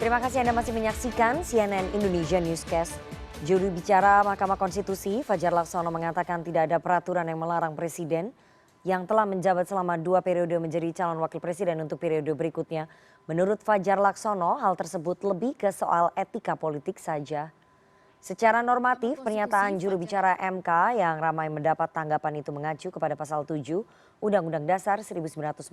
Terima kasih Anda masih menyaksikan CNN Indonesia Newscast. Juru bicara Mahkamah Konstitusi Fajar Laksono mengatakan tidak ada peraturan yang melarang presiden yang telah menjabat selama 2 periode menjadi calon wakil presiden untuk periode berikutnya. Menurut Fajar Laksono, hal tersebut lebih ke soal etika politik saja. Secara normatif, pernyataan juru bicara MK yang ramai mendapat tanggapan itu mengacu kepada pasal 7 Undang-Undang Dasar 1945.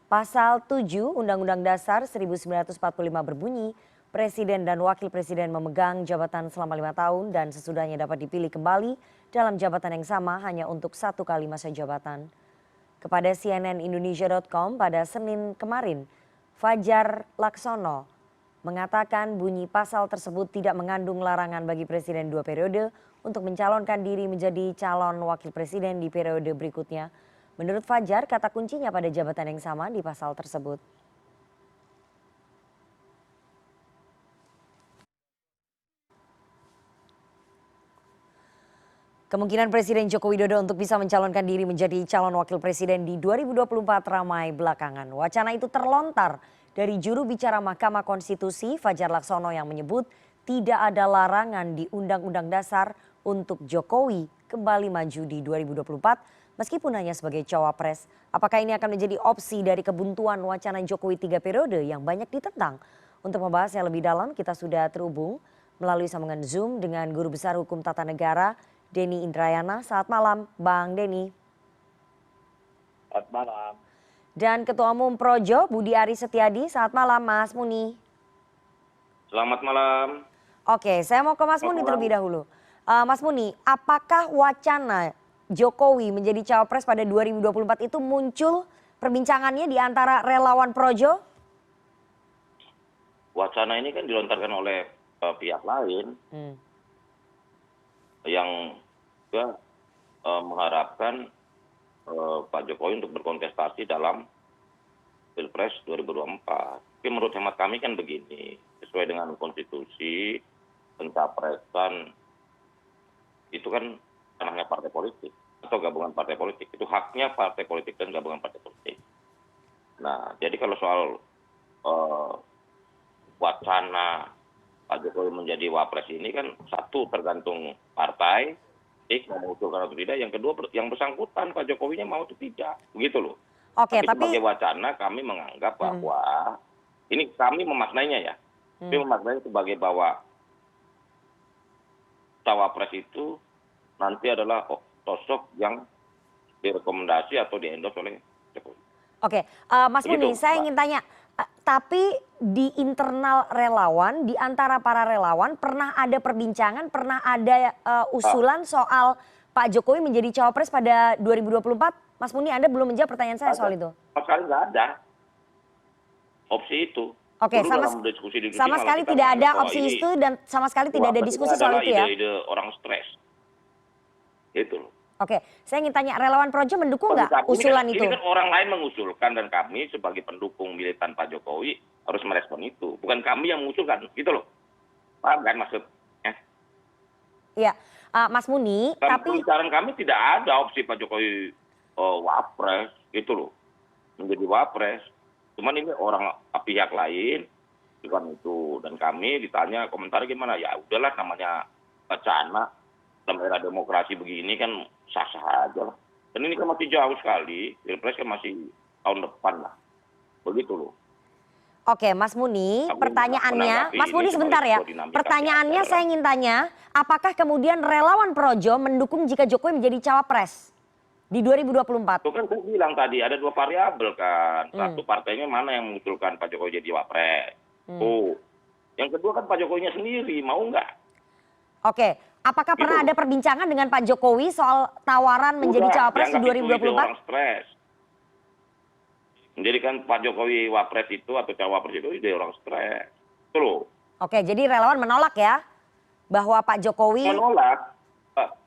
Pasal 7 Undang-Undang Dasar 1945 berbunyi, Presiden dan Wakil Presiden memegang jabatan selama 5 tahun dan sesudahnya dapat dipilih kembali dalam jabatan yang sama hanya untuk 1 kali masa jabatan. Kepada cnnindonesia.com pada Senin kemarin, Fajar Laksono mengatakan bunyi pasal tersebut tidak mengandung larangan bagi Presiden 2 periode untuk mencalonkan diri menjadi calon Wakil Presiden di periode berikutnya. Menurut Fajar, kata kuncinya pada jabatan yang sama di pasal tersebut. Kemungkinan Presiden Joko Widodo untuk bisa mencalonkan diri menjadi calon wakil presiden di 2024 ramai belakangan. Wacana itu terlontar dari juru bicara Mahkamah Konstitusi Fajar Laksono yang menyebut tidak ada larangan di Undang-Undang Dasar untuk Jokowi kembali maju di 2024 meskipun hanya sebagai cawapres. Apakah ini akan menjadi opsi dari kebuntuan wacana Jokowi 3 periode yang banyak ditentang? Untuk membahasnya lebih dalam, kita sudah terhubung melalui sambungan Zoom dengan Guru Besar Hukum Tata Negara, Denny Indrayana. Selamat malam, Bang Denny. Selamat malam. Dan Ketua Umum Projo, Budi Aris Setiadi. Selamat malam, Mas Muni. Selamat malam. Oke, saya mau ke Mas Muni terlebih dahulu. Mas Muni, apakah wacana Jokowi menjadi cawapres pada 2024 itu muncul perbincangannya di antara relawan Projo? Wacana ini kan dilontarkan oleh pihak lain yang juga mengharapkan Pak Jokowi untuk berkontestasi dalam Pilpres 2024. Tapi menurut hemat kami kan begini, sesuai dengan konstitusi, pencapresan itu kan ranahnya partai politik atau gabungan partai politik. Itu haknya partai politik dan gabungan partai politik. Nah, jadi kalau soal wacana Pak Jokowi menjadi wapres ini kan satu tergantung partai, mau mengusulkan atau tidak. Yang kedua yang bersangkutan Pak Jokowinya mau atau tidak, begitu loh. Oke, tapi sebagai wacana kami menganggap bahwa ini kami memaknainya ya, kami memaknainya sebagai bahwa cawapres itu nanti adalah sosok yang direkomendasi atau di-endorse oleh Jokowi. Oke, Mas Muni, saya ingin tanya, tapi di internal relawan, di antara para relawan pernah ada perbincangan, pernah ada usulan soal Pak Jokowi menjadi cawapres pada 2024? Mas Muni, Anda belum menjawab pertanyaan saya soal itu. Sama sekali nggak ada opsi itu. Oke, sama sekali tidak ada opsi itu dan sama sekali tidak ada diskusi soal itu ya? Ide orang stres. Itu loh. Oke, saya ingin tanya, relawan Projo mendukung nggak usulan itu? Ini kan orang lain mengusulkan dan kami sebagai pendukung militan Pak Jokowi harus merespon itu. Bukan kami yang mengusulkan, gitu loh. Paham kan maksudnya? Iya, Mas Muni, tapi pembicaraan kami tidak ada opsi Pak Jokowi wapres, gitu loh. Menjadi wapres. Cuman ini orang pihak lain, bukan itu. Dan kami ditanya komentar gimana, ya udahlah namanya wacana. Dalam era demokrasi begini kan sah-sah aja lah. Dan ini kan masih jauh sekali, Pilpres kan masih tahun depan lah. Begitu loh. Oke, Mas Muni, pertanyaannya, Mas Muni sebentar ya. Pertanyaannya saya ingin tanya, apakah kemudian relawan Projo mendukung jika Jokowi menjadi cawapres di 2024? Itu kan saya bilang tadi, ada 2 variabel kan. Satu, partainya mana yang mengusulkan Pak Jokowi jadi wapres. Yang kedua kan Pak Jokowinya sendiri, mau nggak? Oke, apakah pernah ada perbincangan dengan Pak Jokowi soal tawaran menjadi cawapres di 2024? Orang stres. Menjadikan Pak Jokowi wapres itu atau cawapres itu ide orang stres. Itu loh. Oke, jadi relawan menolak ya bahwa Pak Jokowi menolak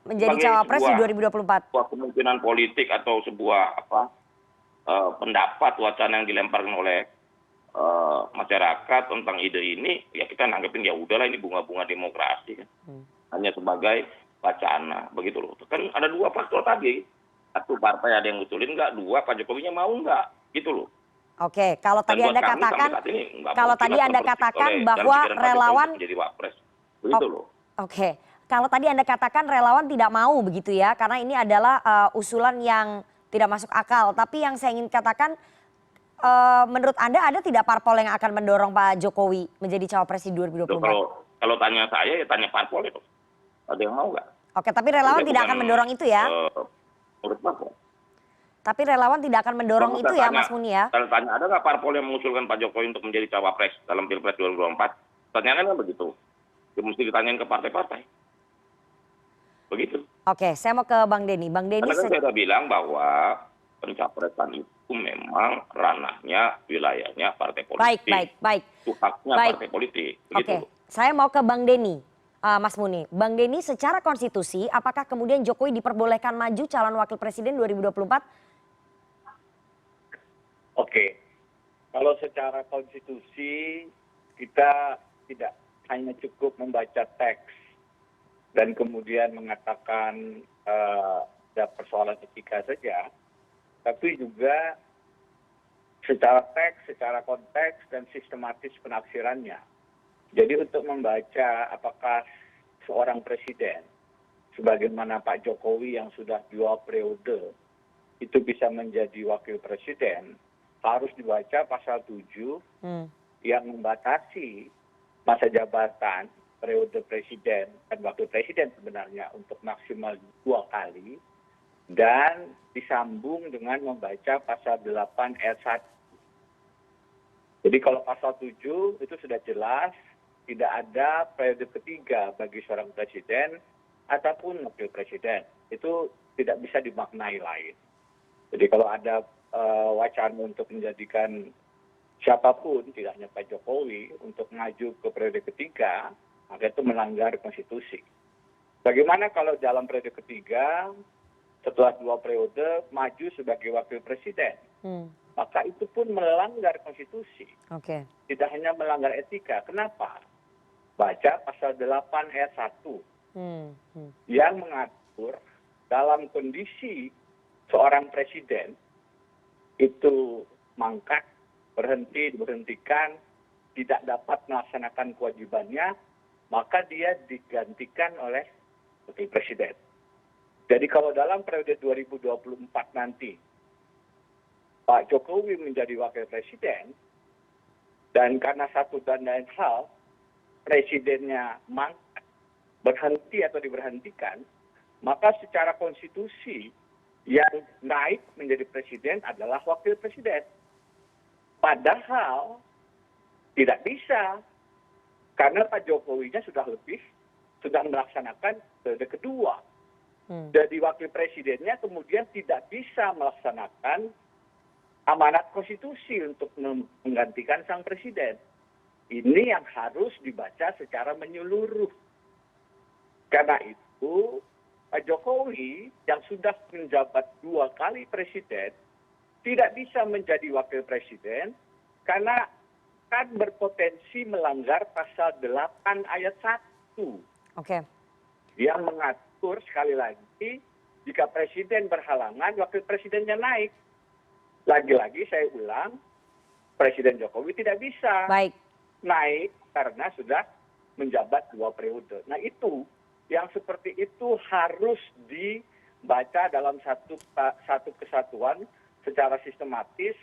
menjadi cawapres di 2024. Sebuah kemungkinan politik atau sebuah pendapat wacana yang dilemparkan oleh masyarakat tentang ide ini, ya kita nanggepin ya udahlah ini bunga-bunga demokrasi kan. Hanya sebagai wacana, begitu loh. Kan ada 2 faktor tadi. Satu, partai ada yang ngusulin nggak, 2, Pak Jokowinya mau nggak, gitu loh. Oke, kalau Dan tadi buat Anda kami sampai katakan saat ini nggak kalau mungkin tadi lah Anda terbersih katakan oleh dalam bahwa pikiran Pak Jokowi relawan untuk menjadi wapres. oh, Begitu loh. oke. Kalau tadi Anda katakan relawan tidak mau begitu ya, karena ini adalah usulan yang tidak masuk akal. Tapi yang saya ingin katakan, menurut Anda ada tidak parpol yang akan mendorong Pak Jokowi menjadi cawapres di Loh, 2024? kalau tanya saya ya tanya parpol itu. Ada yang mau nggak? Oke, tapi relawan Saya tidak bukan akan mendorong itu ya? urut parpol. Tapi relawan tidak akan mendorong Kalau itu saya ya, tanya, Mas Muni ya? kalau tanya ada nggak parpol yang mengusulkan Pak Jokowi untuk menjadi cawapres dalam Pilpres 2024? Pertanyaannya kan begitu. Ya, mesti ditanyain ke partai-partai. Begitu. Oke, saya mau ke Bang Denny. Bang Denny, Karena kan saya udah bilang bahwa pencapresan itu memang ranahnya, wilayahnya partai baik, politik. baik, baik. Itu haknya Baik. partai politik. Oke, Begitu. saya mau ke Bang Denny, Mas Muni. Bang Denny, secara konstitusi, apakah kemudian Jokowi diperbolehkan maju calon wakil presiden 2024? Oke, kalau secara konstitusi kita tidak hanya cukup membaca teks dan kemudian mengatakan ada persoalan etika saja, tapi juga secara teks, secara konteks dan sistematis penafsirannya. Jadi untuk membaca apakah seorang presiden, sebagaimana Pak Jokowi yang sudah 2 periode, itu bisa menjadi wakil presiden, harus dibaca pasal 7 yang membatasi masa jabatan periode presiden dan wakil presiden sebenarnya untuk maksimal 2 kali, dan disambung dengan membaca pasal 8 ayat 1. Jadi kalau pasal 7 itu sudah jelas tidak ada periode ketiga bagi seorang presiden ataupun wakil presiden. Itu tidak bisa dimaknai lain. Jadi kalau ada wacana untuk menjadikan siapapun, tidak hanya Pak Jokowi, untuk maju ke periode ketiga, maka itu melanggar konstitusi. Bagaimana kalau dalam periode ketiga, setelah 2 periode, maju sebagai wakil presiden? Maka itu pun melanggar konstitusi. Oke. Tidak hanya melanggar etika. Kenapa? Baca pasal 8 ayat 1 yang mengatur dalam kondisi seorang presiden itu mangkat, berhenti, diberhentikan, tidak dapat melaksanakan kewajibannya, maka dia digantikan oleh wakil presiden. Jadi kalau dalam periode 2024 nanti Pak Jokowi menjadi wakil presiden, dan karena satu dan lain hal presidennya mangkat, berhenti atau diberhentikan, maka secara konstitusi yang naik menjadi presiden adalah wakil presiden. Padahal tidak bisa, karena Pak Jokowinya sudah melaksanakan periode kedua. Jadi wakil presidennya kemudian tidak bisa melaksanakan amanat konstitusi untuk menggantikan sang presiden. Ini yang harus dibaca secara menyeluruh. Karena itu Pak Jokowi yang sudah menjabat 2 kali presiden tidak bisa menjadi wakil presiden karena kan berpotensi melanggar pasal 8 ayat 1. Oke. Yang mengatur sekali lagi jika presiden berhalangan wakil presidennya naik. Lagi-lagi saya ulang, Presiden Jokowi tidak bisa naik karena sudah menjabat 2 periode. Nah itu yang seperti itu harus dibaca dalam satu kesatuan secara sistematis.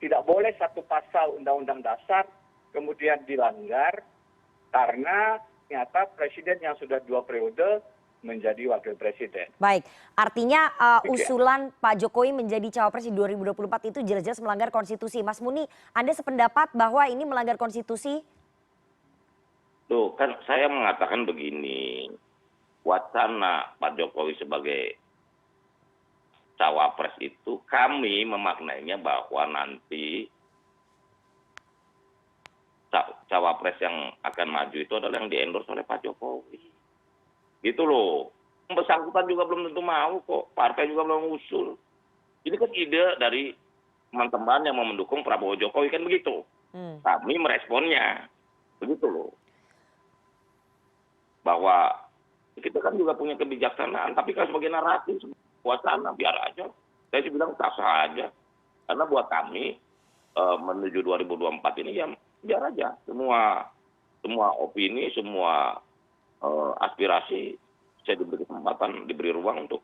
Tidak boleh satu pasal Undang-Undang Dasar kemudian dilanggar karena ternyata presiden yang sudah 2 periode menjadi wakil presiden. Baik, artinya usulan Pak Jokowi menjadi cawapres di 2024 itu jelas-jelas melanggar konstitusi. Mas Muni, Anda sependapat bahwa ini melanggar konstitusi? Loh, kan saya mengatakan begini, wacana Pak Jokowi sebagai cawapres itu kami memaknainya bahwa nanti cawapres yang akan maju itu adalah yang di-endorse oleh Pak Jokowi. Gitu loh. Yang bersangkutan juga belum tentu mau kok. Partai juga belum usul. Ini kan ide dari teman-teman yang mau mendukung Prabowo Jokowi kan begitu. Kami meresponnya. Begitu loh. Bahwa kita kan juga punya kebijaksanaan. Tapi kan sebagai naratif, wacana biar aja. Saya sih bilang sah-sah aja. Karena buat kami menuju 2024 ini ya biar aja semua opini, semua aspirasi bisa diberi kesempatan, diberi ruang untuk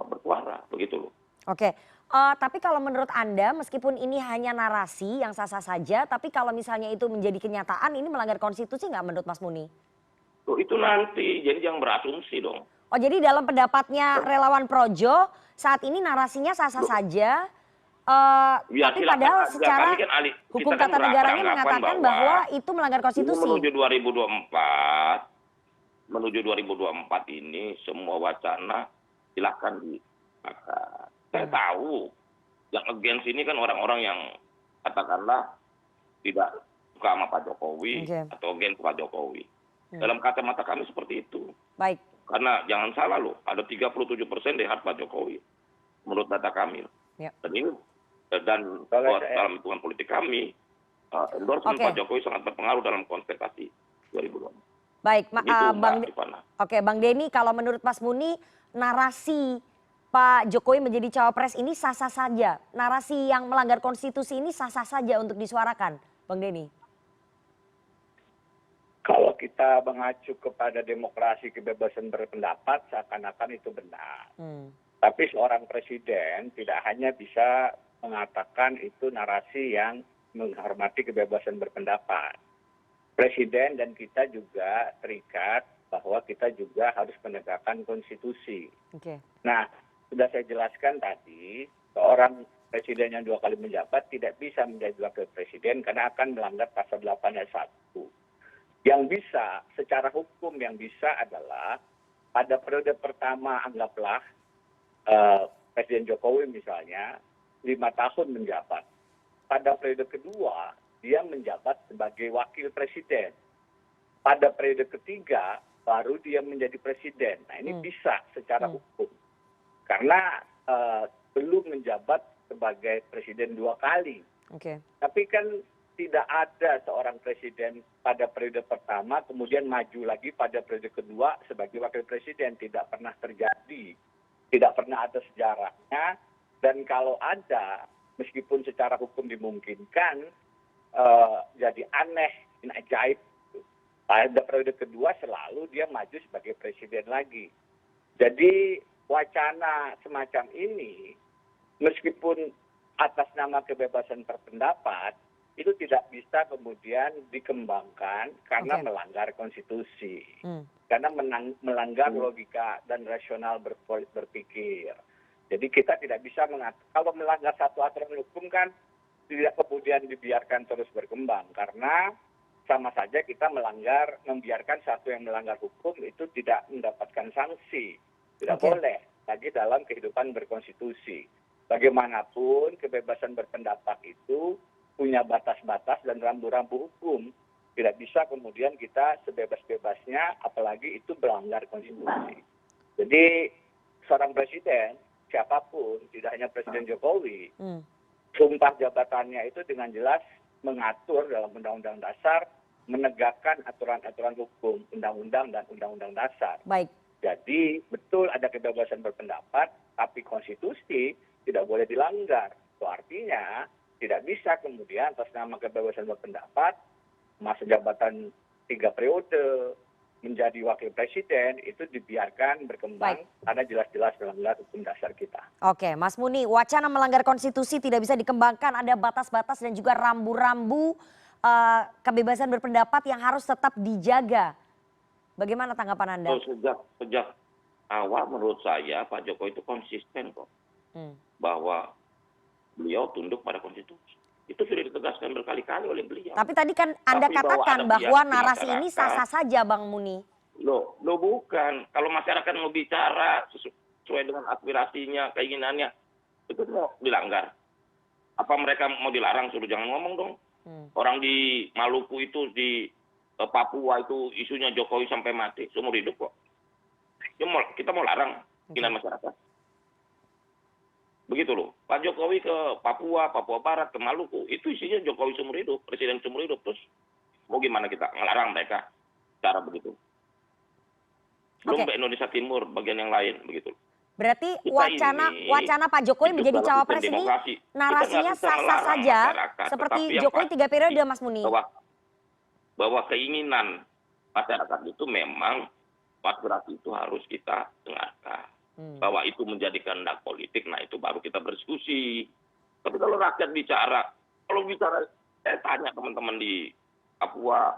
bersuara, begitu loh. Oke, tapi kalau menurut Anda meskipun ini hanya narasi yang sah-sah saja, tapi kalau misalnya itu menjadi kenyataan ini melanggar konstitusi nggak menurut Mas Muni? Loh, itu nanti, jadi jangan berasumsi dong. Oh jadi dalam pendapatnya relawan Projo, saat ini narasinya sah-sah Loh, saja, ya tapi silakan padahal aja, secara kami kan hukum kita kan tata negaranya beranggapan mengatakan bahwa bahwa itu melanggar ini konstitusi. menuju 2024 ini semua wacana silahkan dimakan. Saya tahu yang against ini kan orang-orang yang katakanlah tidak suka sama Pak Jokowi Oke, atau against Pak Jokowi. Dalam kacamata kami seperti itu. baik. Karena jangan salah loh, ada 37% di hati Pak Jokowi menurut data kami. Ya. Dan ini buat dalam hitungan politik kami, endorsement Oke. Pak Jokowi sangat berpengaruh dalam kontestasi 2024. Baik, Begitu Mbak Rifana. Bang Denny, kalau menurut Mas Muni, narasi Pak Jokowi menjadi cawapres ini sah-sah saja. Narasi yang melanggar konstitusi ini sah-sah saja untuk disuarakan, Bang Denny. Kalau kita mengacu kepada demokrasi kebebasan berpendapat, seakan-akan itu benar. Tapi seorang presiden tidak hanya bisa mengatakan itu narasi yang menghormati kebebasan berpendapat. Presiden dan kita juga terikat bahwa kita juga harus menegakkan konstitusi. Oke. Nah, sudah saya jelaskan tadi, seorang presiden yang 2 kali menjabat tidak bisa menjadi wakil presiden karena akan melanggar pasal 8 ayat 1. Yang bisa, secara hukum yang bisa adalah pada periode pertama anggaplah Presiden Jokowi misalnya 5 tahun menjabat. Pada periode kedua, dia menjabat sebagai wakil presiden. Pada periode ketiga, baru dia menjadi presiden. Nah ini bisa secara hukum. Karena belum menjabat sebagai presiden 2 kali. Oke. Tapi kan tidak ada seorang presiden pada periode pertama kemudian maju lagi pada periode kedua sebagai wakil presiden. Tidak pernah terjadi. Tidak pernah ada sejarahnya. Dan kalau ada, meskipun secara hukum dimungkinkan, jadi aneh, ini ajaib. Pada periode kedua selalu dia maju sebagai presiden lagi. Jadi wacana semacam ini, meskipun atas nama kebebasan berpendapat, itu tidak bisa kemudian dikembangkan karena melanggar konstitusi. Karena melanggar logika dan rasional berpikir. Jadi kita tidak bisa mengatakan, kalau melanggar satu aturan hukum kan tidak kemudian dibiarkan terus berkembang. Karena sama saja kita membiarkan satu yang melanggar hukum itu tidak mendapatkan sanksi. Tidak boleh lagi dalam kehidupan berkonstitusi. Bagaimanapun kebebasan berpendapat itu punya batas-batas dan rambu-rambu hukum. Tidak bisa kemudian kita sebebas-bebasnya, apalagi itu melanggar konstitusi. Jadi seorang presiden, siapapun, tidak hanya Presiden Jokowi, sumpah jabatannya itu dengan jelas mengatur dalam Undang-Undang Dasar, menegakkan aturan-aturan hukum, undang-undang dan undang-undang dasar. Baik. Jadi betul ada kebebasan berpendapat, tapi konstitusi tidak boleh dilanggar. Itu artinya tidak bisa kemudian atas nama kebebasan berpendapat, masa jabatan 3 periode, menjadi wakil presiden itu dibiarkan berkembang karena jelas-jelas melanggar hukum dasar kita. Oke, Mas Muni, wacana melanggar konstitusi tidak bisa dikembangkan, ada batas-batas dan juga rambu-rambu kebebasan berpendapat yang harus tetap dijaga. Bagaimana tanggapan Anda? Sejak awal menurut saya Pak Jokowi itu konsisten kok. Bahwa beliau tunduk pada konstitusi. Itu sudah ditegaskan berkali-kali oleh beliau. Tapi tadi kan Anda katakan bahwa narasi ini sah-sah saja, Bang Muni. Loh bukan. Kalau masyarakat mau bicara sesuai dengan aspirasinya, keinginannya, itu mau dilanggar. Apa mereka mau dilarang suruh jangan ngomong dong? Orang di Maluku itu, di Papua itu isunya Jokowi sampai mati, seumur hidup kok. Kita mau larang keinginan masyarakat. Begitu loh. Pak Jokowi ke Papua Barat, ke Maluku, itu isinya Jokowi seumur hidup, presiden seumur hidup. Terus mau gimana kita ngelarang mereka cara begitu? Belum ke Indonesia Timur, bagian yang lain, begitu. Berarti Kita wacana Pak Jokowi hidup menjadi dalam cawapres sistem ini demokrasi. Kita nggak narasinya bisa sah-sah melarang saja masyarakat, seperti tetapi yang Jokowi 3 pasti periode, Mas Muni. bahwa keinginan masyarakat itu memang aspirasi itu harus kita dengarkan. Bahwa itu menjadi kehendak politik, nah itu baru kita berdiskusi. Tapi kalau rakyat bicara, saya tanya teman-teman di Papua,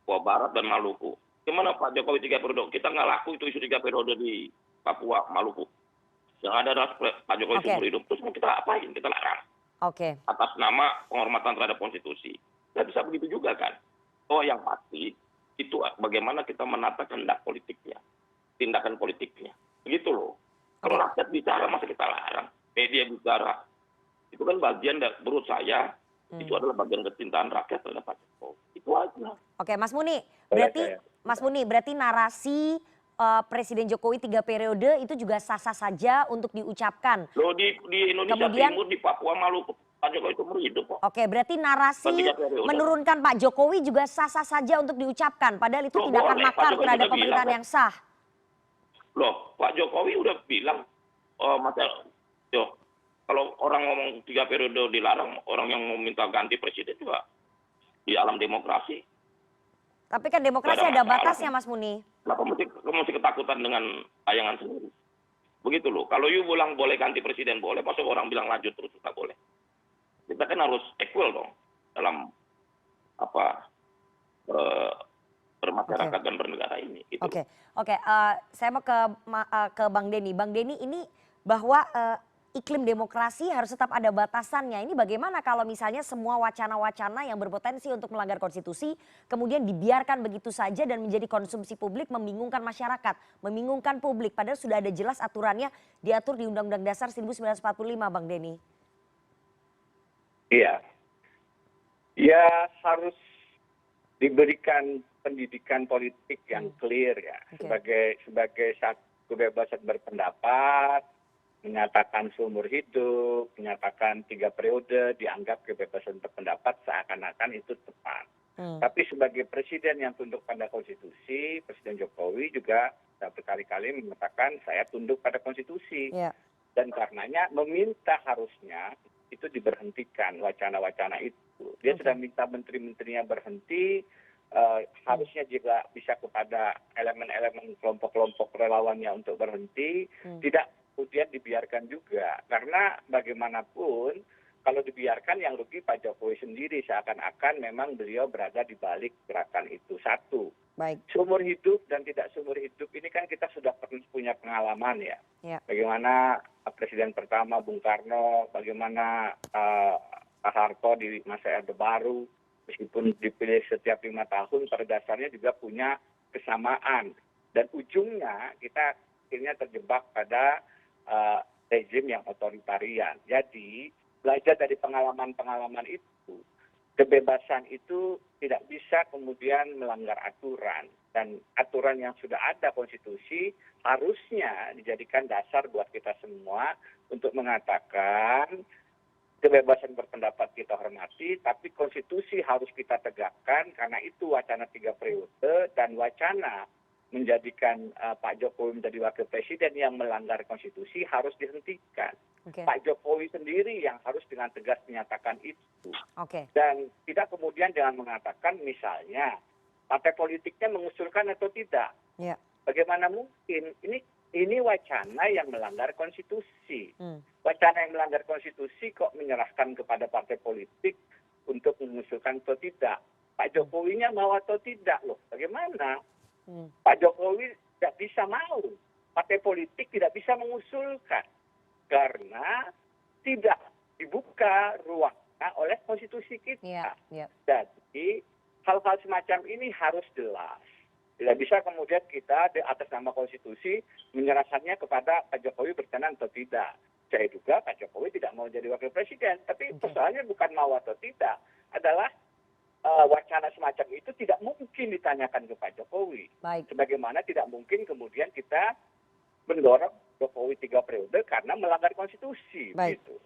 Papua Barat dan Maluku, gimana Pak Jokowi 3 periode? Kita nggak laku itu isu 3 periode di Papua, Maluku. Yang ada adalah Pak Jokowi seumur hidup, terus mau kita apain? Kita larang. Oke. Atas nama penghormatan terhadap konstitusi. Nggak bisa begitu juga kan. Oh yang pasti, itu bagaimana kita menata kehendak politiknya, tindakan politiknya. Begitu loh. Kalau rakyat bicara masa kita larang, media bicara, itu kan bagian menurut saya, itu adalah bagian kecintaan rakyat terhadap Pak Jokowi. Itu aja. Oke, Mas Muni, Boleh berarti narasi Presiden Jokowi 3 periode itu juga sah-sah saja untuk diucapkan. Loh di Indonesia Timur, di Papua, Maluku, Pak Jokowi itu hidup kok. Oke, berarti narasi menurunkan Pak Jokowi juga sah-sah saja untuk diucapkan. Padahal itu tindakan makar terhadap pemerintahan yang sah. Loh, Pak Jokowi udah bilang, kalau orang ngomong 3 periode dilarang, orang yang mau minta ganti presiden juga di alam demokrasi. Tapi kan demokrasi ada batasnya, Mas Muni. Kenapa mesti ketakutan dengan tayangan sendiri? Begitu loh. Kalau you bilang boleh ganti presiden boleh, masa orang bilang lanjut terus nggak boleh. Kita kan harus equal dong dalam bermasyarakat dan bernegara ini. Gitu. Oke. Saya mau ke Bang Denny. Bang Denny, ini bahwa iklim demokrasi harus tetap ada batasannya. Ini bagaimana kalau misalnya semua wacana-wacana yang berpotensi untuk melanggar konstitusi kemudian dibiarkan begitu saja dan menjadi konsumsi publik, membingungkan masyarakat, membingungkan publik. Padahal sudah ada jelas aturannya diatur di Undang-Undang Dasar 1945, Bang Denny. Iya. Ya harus diberikan pendidikan politik yang clear ya. Sebagai satu kebebasan berpendapat, menyatakan seumur hidup, menyatakan 3 periode, dianggap kebebasan berpendapat seakan-akan itu tepat. Tapi sebagai presiden yang tunduk pada konstitusi, Presiden Jokowi juga berkali-kali mengatakan saya tunduk pada konstitusi. Dan karenanya meminta harusnya itu diberhentikan wacana-wacana itu. Dia sudah minta menteri-menterinya berhenti, harusnya juga bisa kepada elemen-elemen kelompok-kelompok relawannya untuk berhenti, tidak kemudian dibiarkan juga. Karena bagaimanapun kalau dibiarkan yang rugi Pak Jokowi sendiri, seakan-akan memang beliau berada di balik gerakan itu. Satu, seumur hidup dan tidak seumur hidup ini kan kita sudah pernah punya pengalaman ya. Bagaimana Presiden pertama Bung Karno, bagaimana Pak Harto di masa Orde Baru, meskipun dipilih setiap 5 tahun, pada dasarnya juga punya kesamaan. Dan ujungnya kita akhirnya terjebak pada rezim yang otoritarian. Jadi belajar dari pengalaman-pengalaman itu, kebebasan itu tidak bisa kemudian melanggar aturan. Dan aturan yang sudah ada konstitusi harusnya dijadikan dasar buat kita semua untuk mengatakan kebebasan berpendapat kita hormati, tapi konstitusi harus kita tegakkan karena itu wacana 3 periode dan wacana menjadikan Pak Jokowi menjadi wakil presiden yang melanggar konstitusi harus dihentikan. Pak Jokowi sendiri yang harus dengan tegas menyatakan itu. Dan tidak kemudian dengan mengatakan misalnya partai politiknya mengusulkan atau tidak. Bagaimana mungkin? Ini wacana yang melanggar konstitusi. Wacana yang melanggar konstitusi kok menyerahkan kepada partai politik untuk mengusulkan atau tidak. Pak Jokowinya mau atau tidak loh. Bagaimana? Pak Jokowi tidak bisa mau. Partai politik tidak bisa mengusulkan. Karena tidak dibuka ruangnya oleh konstitusi kita. Jadi hal-hal semacam ini harus jelas. Tidak bisa kemudian kita di atas nama konstitusi menyerahkannya kepada Pak Jokowi berkenan atau tidak. Saya juga Pak Jokowi tidak mau jadi wakil presiden. Tapi persoalannya bukan mau atau tidak. Adalah wacana semacam itu tidak mungkin ditanyakan ke Pak Jokowi. Sebagaimana tidak mungkin kemudian kita mendorong Jokowi 3 periode karena melanggar konstitusi. Gitu.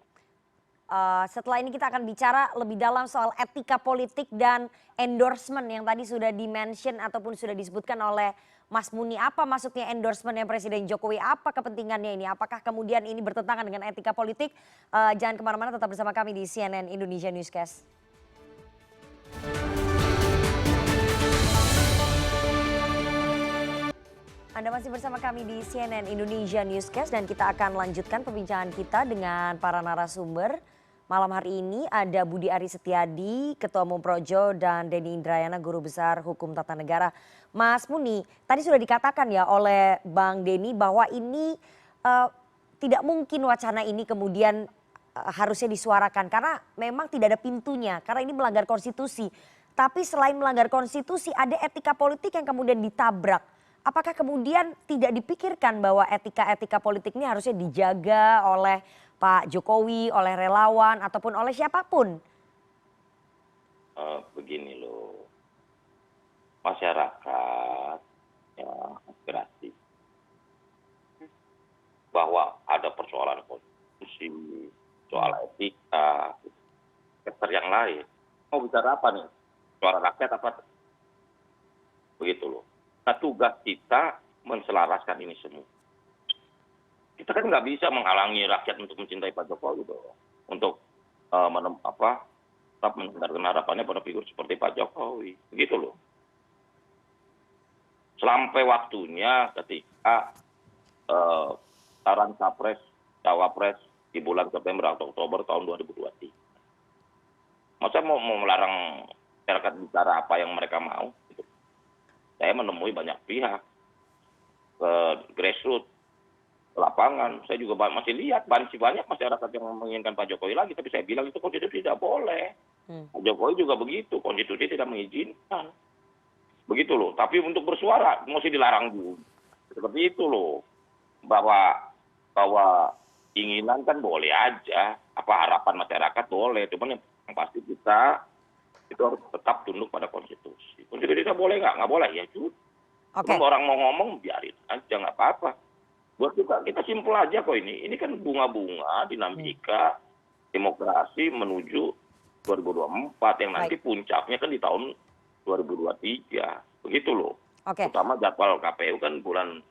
Setelah ini kita akan bicara lebih dalam soal etika politik dan endorsement yang tadi sudah di-mention ataupun sudah disebutkan oleh Mas Muni. Apa maksudnya endorsement yang Presiden Jokowi? Apa kepentingannya ini? Apakah kemudian ini bertentangan dengan etika politik? Jangan kemana-mana, tetap bersama kami di CNN Indonesia Newscast. Anda masih bersama kami di CNN Indonesia Newscast dan kita akan lanjutkan perbincangan kita dengan para narasumber. Malam hari ini ada Budi Aris Setiadi, Ketua Umum Projo, dan Denny Indrayana, Guru Besar Hukum Tata Negara. Mas Muni, tadi sudah dikatakan ya oleh Bang Denny bahwa ini tidak mungkin wacana ini kemudian harusnya disuarakan karena memang tidak ada pintunya, karena ini melanggar konstitusi. Tapi selain melanggar konstitusi, ada etika politik yang kemudian ditabrak. Apakah kemudian tidak dipikirkan bahwa etika-etika politik ini harusnya dijaga oleh Pak Jokowi, oleh relawan, ataupun oleh siapapun? Begini loh, masyarakat ya aspirasi bahwa ada persoalan konstitusi, soal etika, sektor yang lain. Mau bicara apa nih? Suara rakyat apa? Begitu loh. Nah, tugas kita menselaraskan ini semua. Kita kan nggak bisa menghalangi rakyat untuk mencintai Pak Jokowi dong. Untuk tetap mendengarkan harapannya pada figur seperti Pak Jokowi. Begitu loh. Sampai waktunya ketika saran capres, cawapres di bulan September atau Oktober tahun 2023. Masa mau melarang masyarakat bicara apa yang mereka mau? Gitu. Saya menemui banyak pihak, ke grassroots, ke lapangan. Saya juga masih lihat masih banyak masyarakat yang menginginkan Pak Jokowi lagi. Tapi saya bilang itu konstitusi tidak boleh. Pak Jokowi juga begitu, konstitusi tidak mengizinkan. Begitu loh. Tapi untuk bersuara mesti dilarang juga. Seperti itu loh. Bahwa keinginan kan boleh aja. Apa harapan masyarakat boleh. Cuman yang pasti kita itu harus tetap tunduk pada konstitusi. Konstitusi tidak boleh nggak boleh ya cuy. Kalau orang mau ngomong biarin aja nggak apa-apa. Buat kita simpel aja kok ini. Ini kan bunga-bunga dinamika demokrasi menuju 2024 yang nanti puncaknya kan di tahun 2023. Begitu loh. Terutama jadwal KPU kan bulan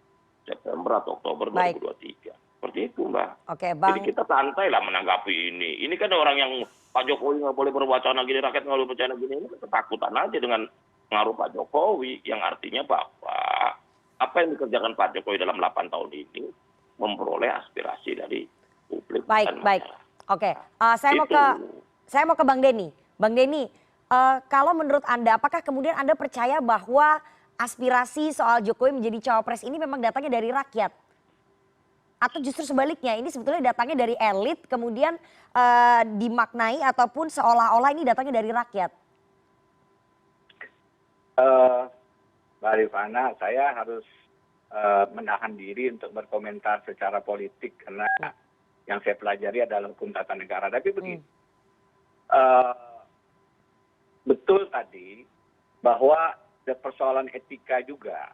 September atau Oktober 2023. Seperti itu Mbak. Jadi kita santai lah menanggapi ini. Ini kan orang yang Pak Jokowi nggak boleh berwacana gini, rakyat nggak boleh berwacana gini. Ini ketakutan aja dengan pengaruh Pak Jokowi. Yang artinya bahwa apa yang dikerjakan Pak Jokowi dalam 8 tahun ini memperoleh aspirasi dari publik. Baik. Oke. Saya mau ke Bang Denny. Bang Denny, kalau menurut Anda, apakah kemudian Anda percaya bahwa aspirasi soal Jokowi menjadi cawapres ini memang datangnya dari rakyat? Atau justru sebaliknya, ini sebetulnya datangnya dari elit, kemudian dimaknai ataupun seolah-olah ini datangnya dari rakyat? Mbak Rifana, saya harus menahan diri untuk berkomentar secara politik karena yang saya pelajari adalah hukum tata negara. Tapi begini, betul tadi bahwa ada persoalan etika juga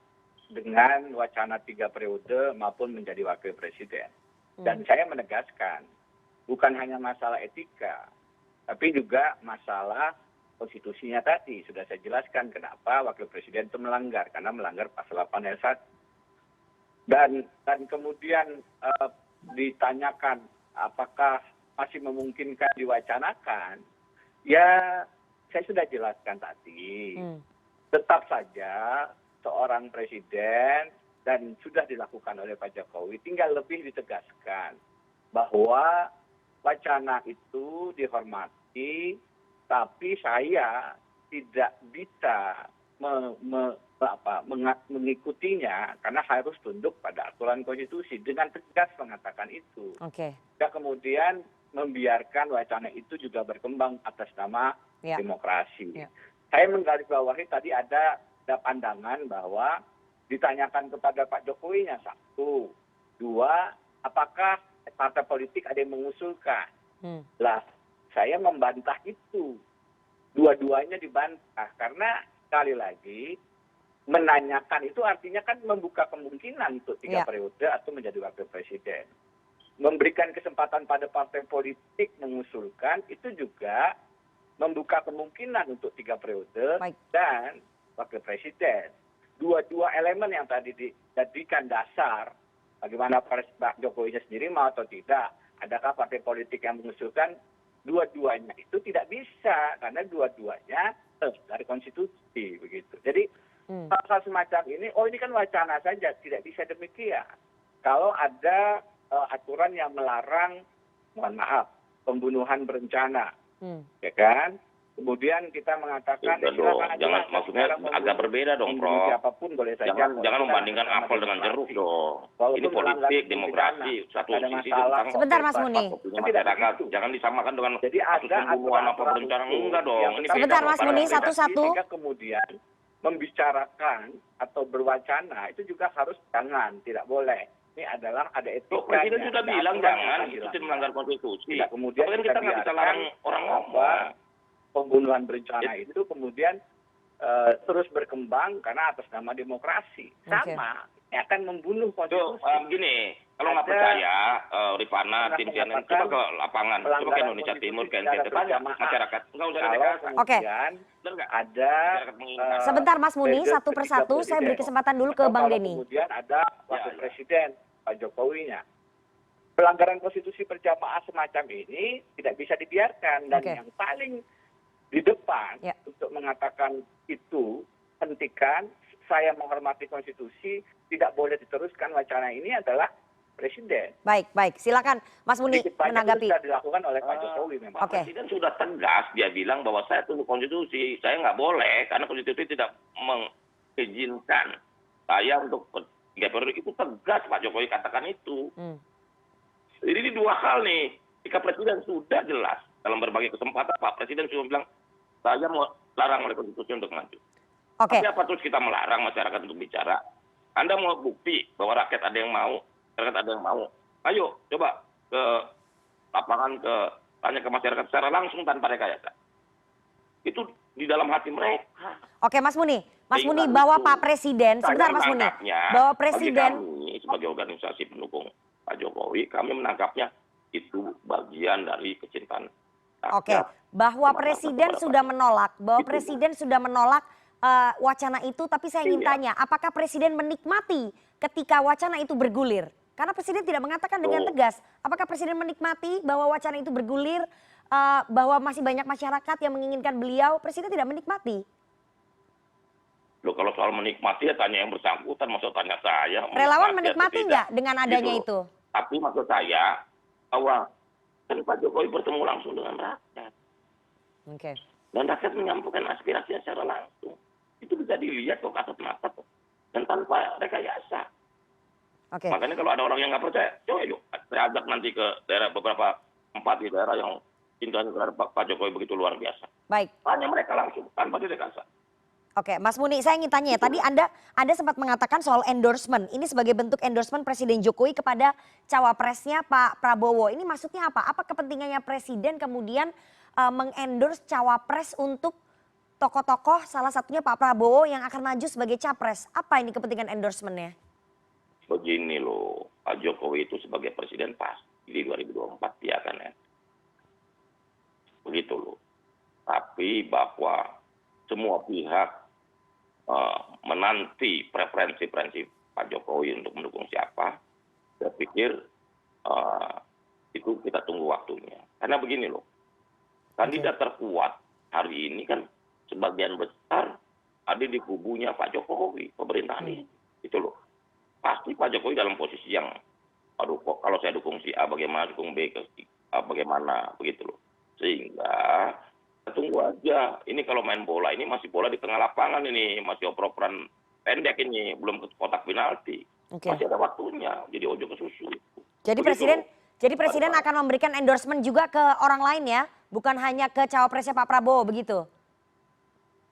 dengan wacana 3 periode maupun menjadi wakil presiden. Dan saya menegaskan, bukan hanya masalah etika, tapi juga masalah konstitusinya tadi. Sudah saya jelaskan kenapa wakil presiden itu melanggar, karena melanggar pasal 8 ayat 1. Dan kemudian ditanyakan apakah masih memungkinkan diwacanakan, ya saya sudah jelaskan tadi. Tetap saja seorang presiden dan sudah dilakukan oleh Pak Jokowi, tinggal lebih ditegaskan bahwa wacana itu dihormati, tapi saya tidak bisa mengikutinya karena harus tunduk pada aturan konstitusi, dengan tegas mengatakan itu. Dan kemudian membiarkan wacana itu juga berkembang atas nama demokrasi. Saya menggarisbawahi tadi ada pandangan bahwa ditanyakan kepada Pak Jokowi-nya, 1. 2, apakah partai politik ada yang mengusulkan? Lah, saya membantah itu. Dua-duanya dibantah karena sekali lagi menanyakan itu artinya kan membuka kemungkinan untuk 3 periode atau menjadi wakil presiden. memberikan kesempatan pada partai politik mengusulkan itu juga membuka kemungkinan untuk 3 periode Baik. dan wakil presiden. Dua elemen yang tadi dijadikan dasar bagaimana Pak Jokowi sendiri mau atau tidak. Adakah partai politik yang mengusulkan dua-duanya itu tidak bisa karena dua-duanya dari konstitusi begitu. Jadi hal semacam ini, ini kan wacana saja, tidak bisa demikian. Kalau ada aturan yang melarang, mohon maaf, pembunuhan berencana, ya kan? Kemudian kita mengatakan, jangan maksudnya agak berbeda dong, Prof. Siapapun boleh saja. Jangan membandingkan apel dengan jeruk dong. Ini politik, demokrasi, satu sisi tentang Sebentar, Mas Muni. masyarakat. Jangan disamakan dengan jadi kasus pembunuhan apa berencana, enggak dong. Ini Sebentar, beda, Mas Muni, beda. satu-satu. Sehingga kemudian membicarakan atau berwacana itu juga harus tidak boleh. Ini adalah ada etika. Presiden sudah bilang jangan, itu tidak melanggar konstitusi. Kemudian Tapi kita nggak bisa larang orang ngomong. Pembunuhan berencana itu kemudian terus berkembang karena atas nama demokrasi. Sama, ini akan membunuh konstitusi. Gini, kalau nggak percaya, Rifana, tim CNN, coba ke lapangan, coba ke Indonesia Timur, ke NTT, tanya masyarakat. Nggak usah dikasih. Oke. Ada Sebentar, Mas Muni, satu persatu saya beri kesempatan dulu ke Bang Denny. Kemudian ada wakil presiden, Pak Jokowinya. Pelanggaran konstitusi berjamaah semacam ini tidak bisa dibiarkan. Dan yang paling di depan untuk mengatakan itu, hentikan, saya menghormati konstitusi, tidak boleh diteruskan wacana ini adalah presiden. Baik, silakan Mas Muni menanggapi. Itu sudah dilakukan oleh Pak Jokowi memang. Presiden sudah tegas, dia bilang bahwa saya tunduk konstitusi, saya nggak boleh karena konstitusi tidak mengizinkan saya untuk 3 periode. Itu tegas Pak Jokowi katakan itu. Jadi ini 2 hal nih, jika presiden sudah jelas dalam berbagai kesempatan Pak Presiden sudah bilang saya mau larang oleh konstitusi untuk maju. Tapi apa terus kita melarang masyarakat untuk bicara? Anda mau bukti bahwa rakyat ada yang mau, masyarakat ada yang mau. Ayo coba ke lapangan, tanya ke masyarakat secara langsung tanpa rekayasa. Itu di dalam hati mereka. Oke, Mas Muni. Mas Muni, bahwa Pak Presiden, sebentar Mas Muni, bahwa Presiden kami sebagai organisasi pendukung Pak Jokowi, kami menangkapnya itu bagian dari kecintaan. Oke, bahwa Presiden sudah menolak, wacana itu, tapi saya ingin tanya, apakah Presiden menikmati ketika wacana itu bergulir? Karena Presiden tidak mengatakan dengan tegas. Apakah Presiden menikmati bahwa wacana itu bergulir, bahwa masih banyak masyarakat yang menginginkan beliau? Presiden tidak menikmati. Loh, kalau soal menikmati ya tanya yang bersangkutan, maksud tanya saya. Relawan menikmati nggak dengan adanya itu? Tapi maksud saya bahwa kan Pak Jokowi bertemu langsung dengan rakyat. Dan rakyat menyampaikan aspirasinya secara langsung. Itu bisa dilihat kok kasat mata kok. Dan tanpa rekayasa. Makanya kalau ada orang yang nggak percaya, coba yuk saya ajak nanti ke daerah beberapa tempat di daerah yang cintanya terhadap Pak Jokowi begitu luar biasa. Baik. Tanya mereka langsung tanpa direkayasa. Oke, Mas Muni, saya ingin tanya ya. Tadi Anda sempat mengatakan soal endorsement. Ini sebagai bentuk endorsement Presiden Jokowi kepada cawapresnya Pak Prabowo. Ini maksudnya apa? Apa kepentingannya Presiden kemudian mengendorse cawapres untuk tokoh-tokoh, salah satunya Pak Prabowo yang akan maju sebagai capres? Apa ini kepentingan endorsementnya? Begini loh, Pak Jokowi itu sebagai presiden pasti di 2024 dia akan begitu loh. Tapi bahwa semua pihak menanti preferensi Pak Jokowi untuk mendukung siapa, saya pikir itu kita tunggu waktunya. Karena begini loh, kandidat terkuat hari ini kan sebagian besar ada di kubunya Pak Jokowi, pemerintahan ini. Itu loh. Pasti Pak Jokowi dalam posisi yang, aduh kok kalau saya dukung si A bagaimana, dukung B bagaimana, begitu loh. Sehingga tunggu aja. Ini kalau main bola ini masih bola di tengah lapangan ini, masih oper-operan pendek ini, belum ke kotak penalti. Masih ada waktunya. Jadi ojo ke susu. Jadi Presiden akan memberikan endorsement juga ke orang lain ya, bukan hanya ke cawapresnya Pak Prabowo begitu.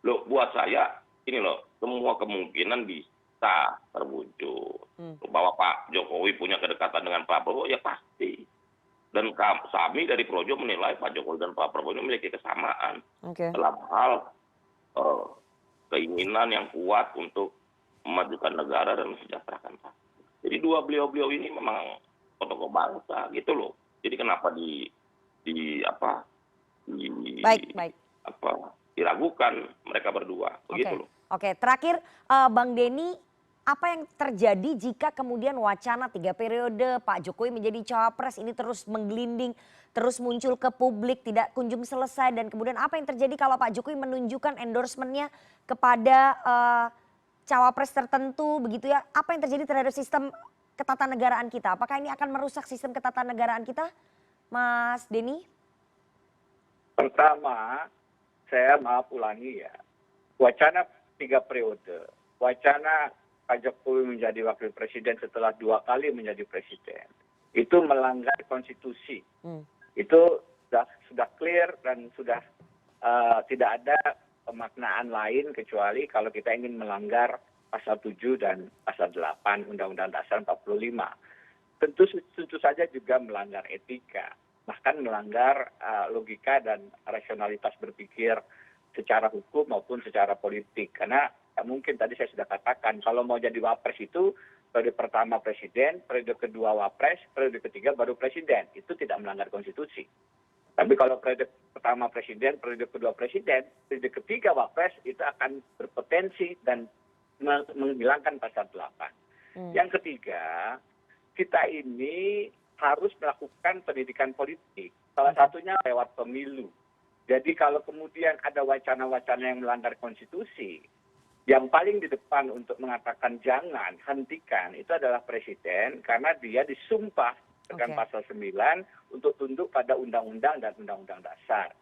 Loh, buat saya ini loh, semua kemungkinan bisa terwujud. Bahwa Pak Jokowi punya kedekatan dengan Pak Prabowo ya pasti. Dan kami dari Projo menilai Pak Jokowi dan Pak Prabowo ini memiliki kesamaan dalam hal keinginan yang kuat untuk memajukan negara dan mensejahterakan Pak. Jadi dua beliau-beliau ini memang tokoh bangsa gitu loh. Jadi kenapa Baik, baik. diragukan mereka berdua, begitu loh. Oke, terakhir Bang Denny, apa yang terjadi jika kemudian wacana 3 periode Pak Jokowi menjadi cawapres ini terus menggelinding, terus muncul ke publik, tidak kunjung selesai, dan kemudian apa yang terjadi kalau Pak Jokowi menunjukkan endorsement-nya kepada cawapres tertentu begitu ya? Apa yang terjadi terhadap sistem ketatanegaraan kita? Apakah ini akan merusak sistem ketatanegaraan kita, Mas Denny? Pertama, saya maaf ulangi ya, wacana 3 periode, wacana Pak Jokowi menjadi wakil presiden setelah 2 kali menjadi presiden, itu melanggar konstitusi. Itu sudah clear dan sudah tidak ada pemaknaan lain kecuali kalau kita ingin melanggar pasal 7 dan pasal 8 Undang-Undang Dasar 45. Tentu saja juga melanggar etika, bahkan melanggar logika dan rasionalitas berpikir secara hukum maupun secara politik. Karena mungkin tadi saya sudah katakan, kalau mau jadi wapres itu periode pertama presiden, periode kedua wapres, periode ketiga baru presiden. Itu tidak melanggar konstitusi. Tapi kalau periode pertama presiden, periode kedua presiden, periode ketiga wapres, itu akan berpotensi dan menghilangkan pasal 8. Yang ketiga, kita ini harus melakukan pendidikan politik. Salah satunya lewat pemilu. Jadi kalau kemudian ada wacana-wacana yang melanggar konstitusi, yang paling di depan untuk mengatakan jangan, hentikan, itu adalah presiden karena dia disumpah dengan pasal 9 untuk tunduk pada undang-undang dan undang-undang dasar.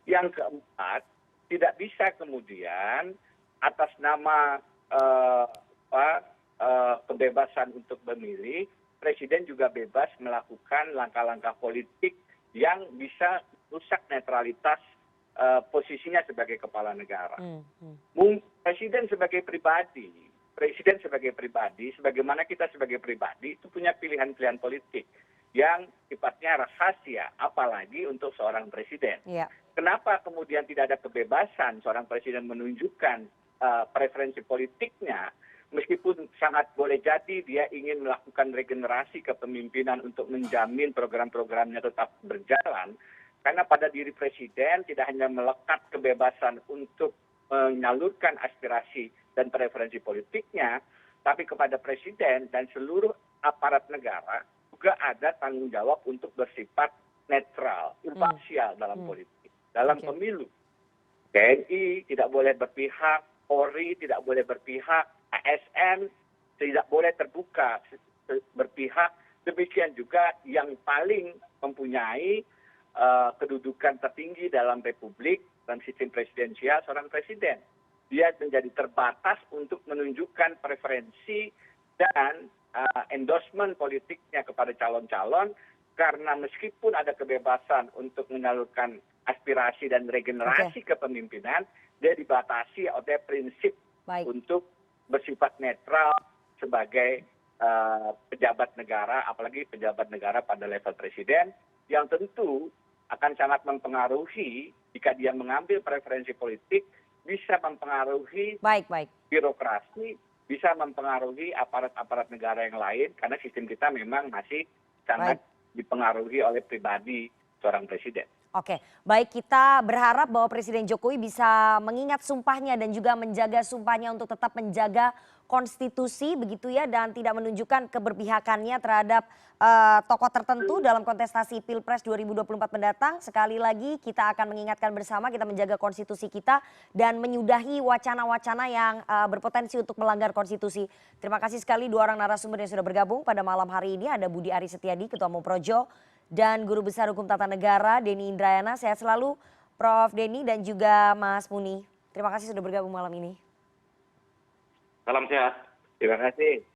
Yang keempat, tidak bisa kemudian atas nama kebebasan untuk memilih, presiden juga bebas melakukan langkah-langkah politik yang bisa rusak netralitas posisinya sebagai kepala negara. Presiden sebagai pribadi, sebagaimana kita sebagai pribadi itu punya pilihan-pilihan politik yang sifatnya rahasia, apalagi untuk seorang presiden. Kenapa kemudian tidak ada kebebasan seorang presiden menunjukkan preferensi politiknya, meskipun sangat boleh jadi dia ingin melakukan regenerasi kepemimpinan untuk menjamin program-programnya tetap berjalan, karena pada diri presiden tidak hanya melekat kebebasan untuk menyalurkan aspirasi dan preferensi politiknya, tapi kepada presiden dan seluruh aparat negara juga ada tanggung jawab untuk bersifat netral, imparsial dalam politik, dalam pemilu. TNI tidak boleh berpihak, Polri tidak boleh berpihak, ASN tidak boleh terbuka berpihak, demikian juga yang paling mempunyai kedudukan tertinggi dalam republik dan sistem presidensial seorang presiden. Dia menjadi terbatas untuk menunjukkan preferensi dan endorsement politiknya kepada calon-calon, karena meskipun ada kebebasan untuk menyalurkan aspirasi dan regenerasi kepemimpinan, dia dibatasi oleh prinsip untuk bersifat netral sebagai pejabat negara, apalagi pejabat negara pada level presiden, yang tentu akan sangat mempengaruhi jika dia mengambil preferensi politik, bisa mempengaruhi birokrasi, bisa mempengaruhi aparat-aparat negara yang lain, karena sistem kita memang masih sangat dipengaruhi oleh pribadi seorang presiden. Oke, baik, kita berharap bahwa Presiden Jokowi bisa mengingat sumpahnya dan juga menjaga sumpahnya untuk tetap menjaga konstitusi begitu ya, dan tidak menunjukkan keberpihakannya terhadap tokoh tertentu dalam kontestasi Pilpres 2024 mendatang. Sekali lagi kita akan mengingatkan bersama, kita menjaga konstitusi kita dan menyudahi wacana-wacana yang berpotensi untuk melanggar konstitusi. Terima kasih sekali dua orang narasumber yang sudah bergabung pada malam hari ini. Ada Budi Aris Setiadi, Ketua Umum Projo, dan Guru Besar Hukum Tata Negara Denny Indrayana. Sehat selalu Prof. Denny dan juga Mas Muni. Terima kasih sudah bergabung malam ini. Salam sehat. Terima kasih.